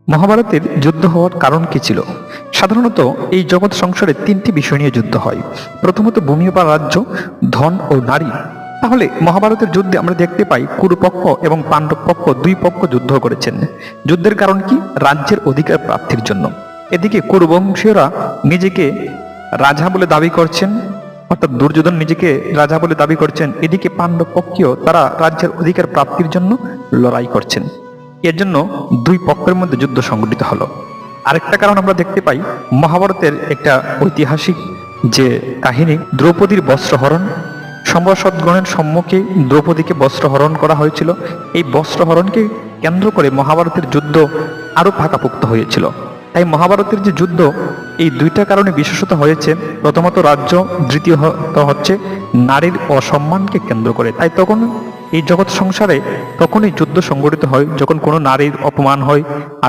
মহাভারতের যুদ্ধ হওয়ার কারণ কি ছিল? সাধারণত এই জগৎ সংসারে তিনটি বিষয় নিয়ে যুদ্ধ হয়। প্রথমত ভূমি বা রাজ্য, ধন ও নারী। তাহলে মহাভারতের যুদ্ধে আমরা দেখতে পাই কুরুপক্ষ এবং পাণ্ডব পক্ষ দুই পক্ষ যুদ্ধ করেছেন। যুদ্ধের কারণ কি? রাজ্যের অধিকার প্রাপ্তির জন্য। এদিকে কুরুবংশীয়রা নিজেকে রাজা বলে দাবি করছেন, অর্থাৎ দুর্যোধন নিজেকে রাজা বলে দাবি করছেন। এদিকে পাণ্ডব পক্ষীয় তারা রাজ্যের অধিকার প্রাপ্তির জন্য লড়াই করছেন। এর জন্য দুই পক্ষের মধ্যে যুদ্ধ সংঘটিত হলো। আরেকটা কারণ আমরা দেখতে পাই মহাভারতের একটা ঐতিহাসিক যে কাহিনী, দ্রৌপদীর বস্ত্রহরণ। সভাসদগণের সম্মুখে দ্রৌপদীকে বস্ত্রহরণ করা হয়েছিল। এই বস্ত্রহরণকে কেন্দ্র করে মহাভারতের যুদ্ধ আরো পাকাপোক্ত হয়েছিল। তাই মহাভারতের যে যুদ্ধ, এই দুইটা কারণে বিশেষত হয়েছে। প্রথমত রাজ্য, দ্বিতীয়ত হচ্ছে নারীর অসম্মানকে কেন্দ্র করে। তাই তখন এই জগৎ সংসারে তখনই যুদ্ধ সংঘটিত হয় যখন কোনো নারীর অপমান হয়। আর